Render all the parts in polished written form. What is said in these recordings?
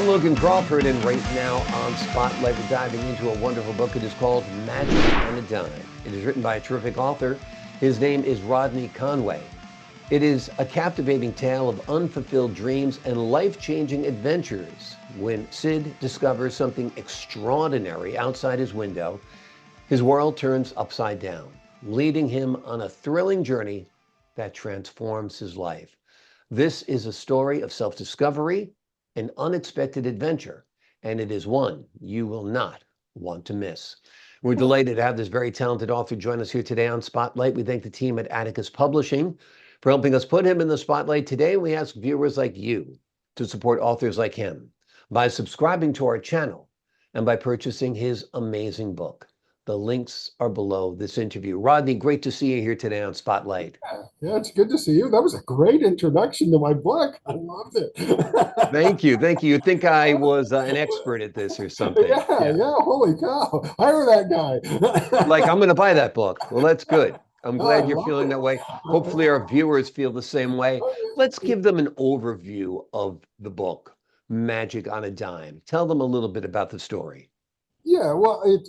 I'm Logan Crawford, and right now on Spotlight, we're diving into a wonderful book. It is called Magic on a Dime. It is written by a terrific author. His name is Rodney Conway. It is a captivating tale of unfulfilled dreams and life-changing adventures. When Sid discovers something extraordinary outside his window, his world turns upside down, leading him on a thrilling journey that transforms his life. This is a story of self-discovery, an unexpected adventure, and it is one you will not want to miss. We're delighted to have this very talented author join us here today on Spotlight. We thank the team at Atticus Publishing for helping us put him in the spotlight today. We ask viewers like you to support authors like him by subscribing to our channel and by purchasing his amazing book. The links are below this interview. Rodney, great to see you here today on Spotlight. Yeah, it's good to see you. That was a great introduction to my book. I loved it. Thank you. Thank you. You think I was an expert at this or something? Yeah. Holy cow. Hire that Like, guy. I'm going to buy that book. Well, that's good. I'm Oh, I glad you're love feeling that way. Hopefully, it. our viewers feel the same way. Let's give them an overview of the book, Magic on a Dime. Tell them a little bit about the story. Yeah, well, it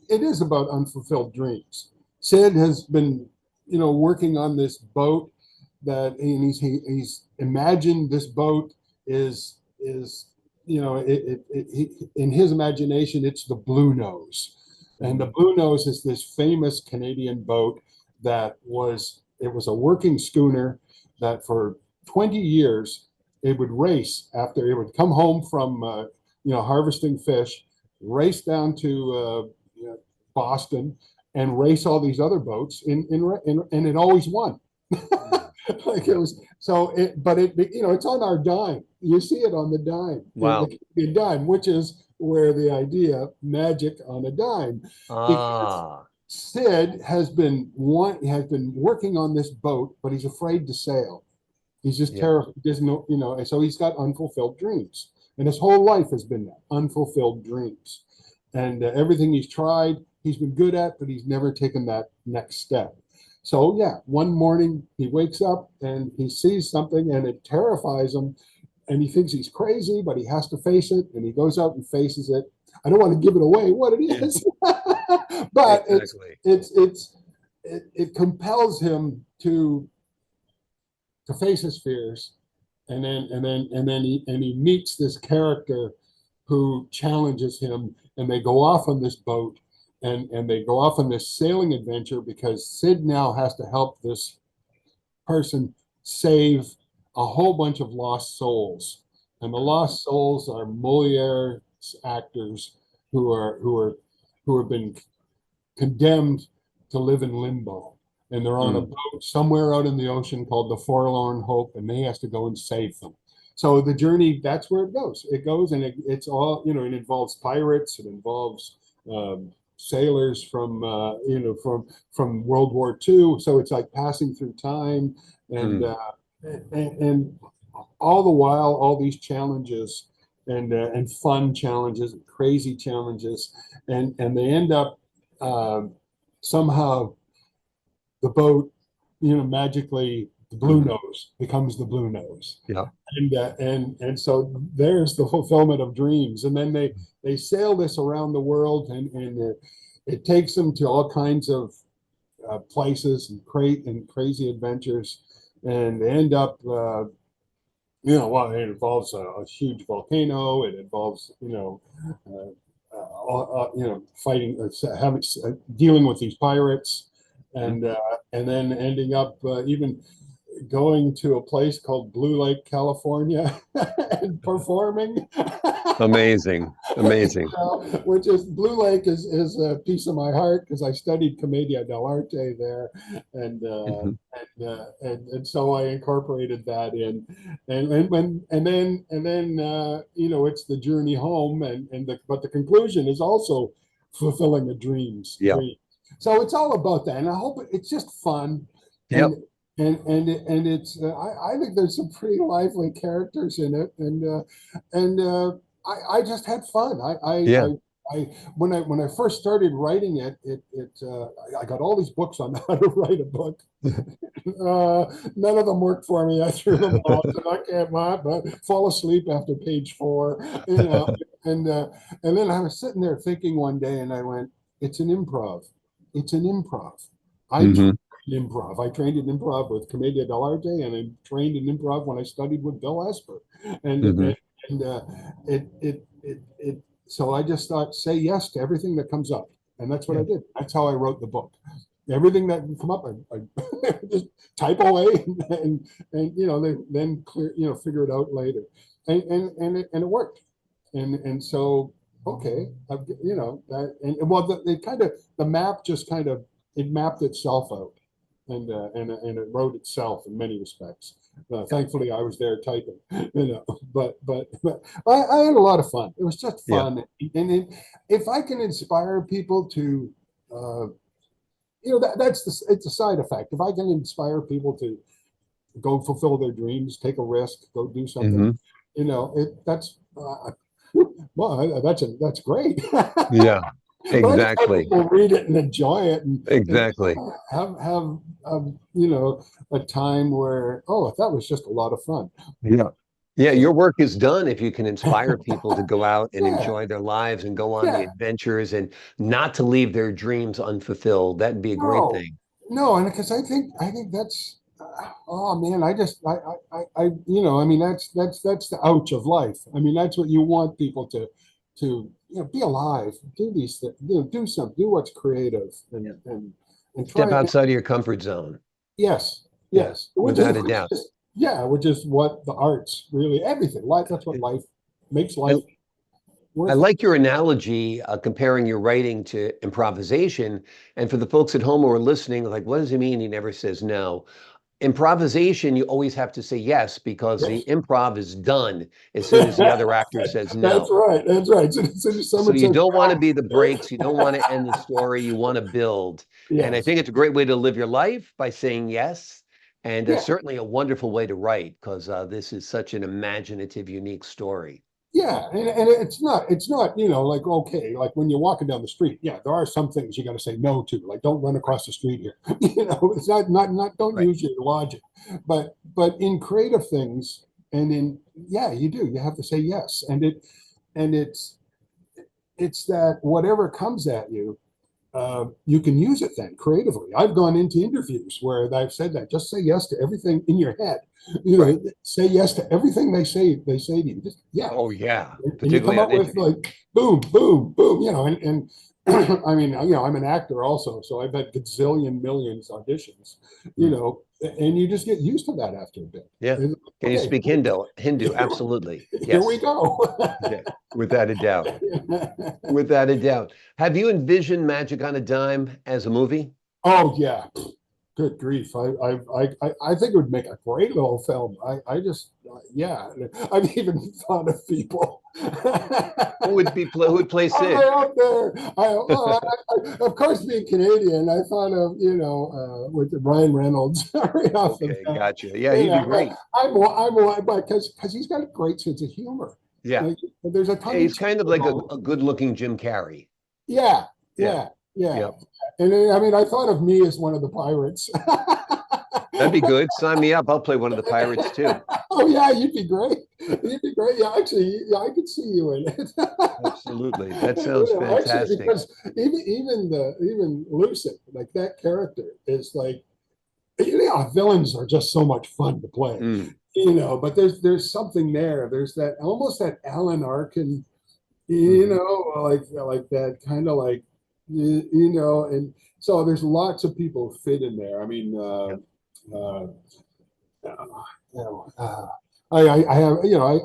is about unfulfilled dreams. Sid has been, working on this boat and he's imagined this boat is in his imagination it's the Blue Nose, and the Blue Nose is this famous Canadian boat it was a working schooner that for 20 years it would race after it would come home from harvesting fish, race down to Boston and race all these other boats and it always won. Like it was but it's on our dime. You see it on the dime, Wow. the Canadian dime, which is where the idea magic on a dime, because Ah, Sid has been working on this boat, but he's afraid to sail. He's just yeah. terrified. He doesn't know, and so he's got unfulfilled dreams, and his whole life has been that unfulfilled dreams, and everything he's tried, he's been good at, but he's never taken that next step. So yeah, one morning he wakes up and he sees something, and it terrifies him, and he thinks he's crazy, but he has to face it, and he goes out and faces it. I don't want to give it away what it is, but Exactly. it compels him to face his fears, and he meets this character who challenges him, and they go off on this boat, and they go off on this sailing adventure because Sid now has to help this person save a whole bunch of lost souls, and the lost souls are Moliere's actors who have been condemned to live in limbo, and they're on a boat somewhere out in the ocean called the Forlorn Hope, and he has to go and save them. So the journey, that's where it goes. It goes, and it's all, it involves pirates, it involves sailors from World War II. So it's like passing through time, and and all the while, all these challenges and fun challenges, and crazy challenges, and they end up somehow the boat, magically the Blue Nose becomes the Blue Nose, Yeah. and so there's the fulfillment of dreams, and then they sail this around the world, and it takes them to all kinds of places and crazy adventures, and they end up. Well, it involves a huge volcano. It involves, fighting, dealing with these pirates, and then ending up even going to a place called Blue Lake, California, and performing. Amazing. Amazing. Which is Blue Lake is a piece of my heart because I studied Commedia dell'arte there, and so I incorporated that in, and then it's the journey home, but the conclusion is also fulfilling the dreams. Yeah. So it's all about that, and I hope it's just fun, Yep. and it's I think there's some pretty lively characters in it, and I just had fun. Yeah. When I first started writing it, I got all these books on how to write a book, None of them worked for me. I threw them out. And I can't but fall asleep after page 4, and then I was sitting there thinking one day, and I went, "It's an improv. It's an improv. I Hmm. trained in improv. I trained in improv with Commedia dell'arte, and I trained in improv when I studied with Bill Esper, and Hmm. and it. So I just thought, say yes to everything that comes up, and that's what Yeah. I did. That's how I wrote the book. Everything that would come up, I just type away, and then clear, figure it out later, and it worked, and so okay, and well, it kind of the map just kind of it mapped itself out, and it wrote itself in many respects. Thankfully, I was there typing, but I had a lot of fun. It was just Yeah. fun, if I can inspire people to, it's a side effect. If I can inspire people to go fulfill their dreams, take a risk, go do something, Hmm. that's well, that's great. Yeah. But I just hope Exactly. people read it and enjoy it, and Exactly. have a time where, oh, that was just a lot of fun. Yeah. Yeah, So your work is done if you can inspire people to go out and yeah, enjoy their lives and go on the yeah. adventures and not to leave their dreams unfulfilled. That'd be a great No, thing. no, and because I think that's oh man, I mean that's the ouch of life. I mean that's what you want people to be alive, do these things, do what's creative, Yeah. and Step try. outside of your comfort zone. Yes, Yeah, yes, which is without a which doubt. is yeah, which is what the arts really everything life. That's what life makes I, life I worth it. like your analogy, comparing your writing to improvisation. And for the folks at home who are listening, like, what does he mean? He never says no. Improvisation, you always have to say yes because the Yes. improv is done as soon as the other actor says That's no. right. That's right. So, So someone you says, don't want to be the breaks. You don't want to end the story. You want to build. And I yes. think it's a great way to live your life by saying yes. And Yeah. certainly a wonderful way to write because this is such an imaginative, unique story. Yeah. And it's not, like, okay, like when you're walking down the street, yeah, there are some things you got to say no to, like don't run across the street here. It's not, don't Right. use your logic. But in creative things and yeah, you have to say yes. And it's that whatever comes at you, you can use it then creatively. I've gone into interviews where I've said that just say yes to everything in your head. Right. Say yes to everything they say to you. Just yeah, Oh, yeah. and you come Particularly on up with interview. like boom, boom, boom. And I mean, I'm an actor also, so I've had gazillion millions auditions. Mm. And you just get used to that after a bit. Yeah. And, Can you okay, speak Hindu? Hindu, absolutely. here we Yes. go. Yeah. Without a doubt. Without a doubt. Have you envisioned Magic on a Dime as a movie? Oh yeah, good grief! I think it would make a great little film. I just yeah, I've even thought of people. Who would play Are they Sid? out there? Of course, being Canadian, I thought of with Ryan Reynolds right off the Okay, bat. gotcha. Yeah, he'd be But great. because he's got a great sense of humor. Yeah. Like there's a Yeah, tongue in he's cheek kind of like about a good-looking Jim Carrey. yeah, Yeah. yeah, yeah. Yeah. And then, I mean, I thought of me as one of the pirates. That'd be good. Sign me up. I'll play one of the pirates too. Oh yeah, you'd be great. You'd be great. Yeah, actually, yeah, I could see you in it. Absolutely. That sounds Actually, fantastic. because even Lucid, like that character is like, villains are just so much fun to play. Mm. But there's something there. There's that almost that Alan Arkin, Hmm. like that kind of like, and so there's lots of people who fit in there. I mean, Yeah. uh, you know, I have,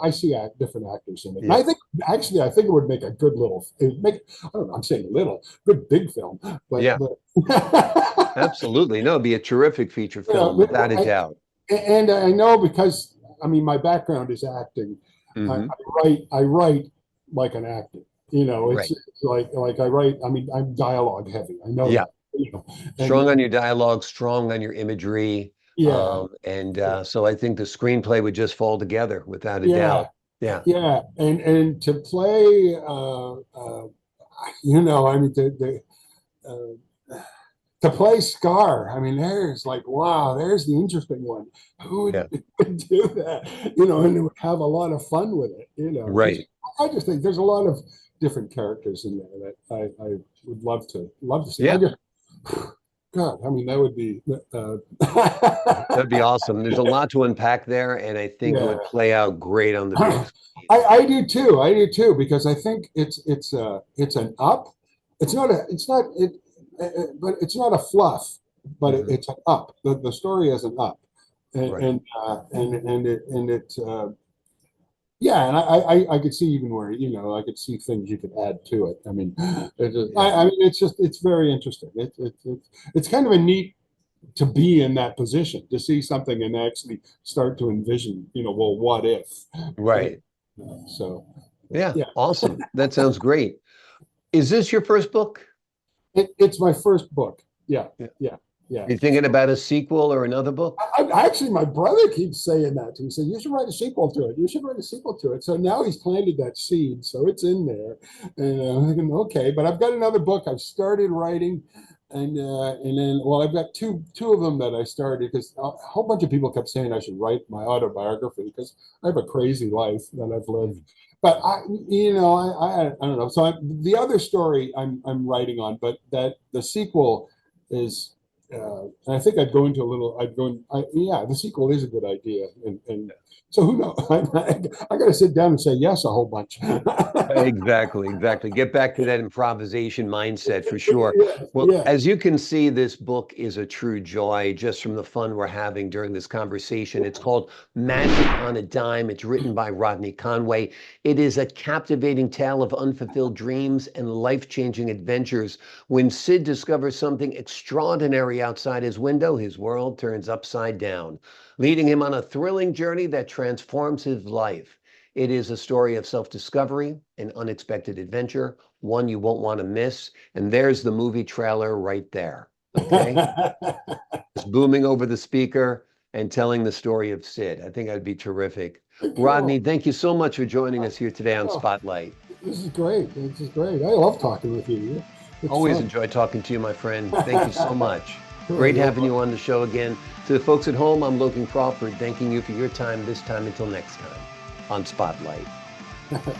I see different actors in it. And Yeah. I think, actually, I think it would make a good little, it would make, I don't know, I'm saying little, good big film, Yeah. but Absolutely. No, it'd be a terrific feature you film, without a doubt. and I know because, I mean, my background is acting. Hmm. I write like an actor. Right. It's like I write. I mean, I'm dialogue heavy. I know Yeah. that. Strong on And your dialogue, strong on your imagery. yeah, And so I think the screenplay would just fall together without a yeah, doubt. Yeah. yeah, and to play, I mean, the to play Scar. I mean, there's like, wow, there's the interesting one. Who Yeah. would do that? And would have a lot of fun with it. 'Cause Right. I just think there's a lot of different characters in there that I would love to see. I Yeah. just, God, I mean, that would be, That'd be awesome. There's a lot to unpack there, and I think it yeah. would play out great on the big screen. I do too. I do too because I think it's an up. But it's not a fluff. But Mhm. it's an up. The story is an up, and Right. yeah, and I could see even where I could see things you could add to it. I mean, Yeah. I mean it's very interesting. It's kind of a neat to be in that position to see something and actually start to envision. Well, what if? Right. So Yeah. yeah, Awesome. That sounds great. Is this your first book? it's my first book. Yeah, Yeah. yeah, yeah. Are you thinking about a sequel or another book? Actually, my brother keeps saying that to me. He said, "You should write a sequel to it. You should write a sequel to it." So now he's planted that seed, so it's in there. And I'm thinking, okay, but I've got another book I've started writing, and then I've got two of them that I started because a whole bunch of people kept saying I should write my autobiography because I have a crazy life that I've lived. But I don't know. So the other story I'm writing on, but that the sequel is. And I think I'd go into a little. Yeah, the sequel is a good idea, and so who knows? I got to sit down and say yes a whole bunch. Exactly, exactly. Get back to that improvisation mindset for sure. Yeah, Well, yeah. as you can see, this book is a true joy just from the fun we're having during this conversation. It's called Magic on a Dime. It's written by Rodney Conway. It is a captivating tale of unfulfilled dreams and life-changing adventures. When Sid discovers something extraordinary outside his window, his world turns upside down, leading him on a thrilling journey that transforms his life. It is a story of self-discovery, an unexpected adventure, one you won't want to miss. And there's the movie trailer right there. Okay? It's booming over the speaker and telling the story of Sid. I think that'd be terrific. Cool. Rodney, thank you so much for joining us here today on Oh, Spotlight. this is great. This is great. I love talking with you. It's Always fun. enjoy talking to you, my friend. Thank you so much. Sure, Great you're having you on the show again. To the folks at home, I'm Logan Crawford, thanking you for your time this time until next time on Spotlight. welcome.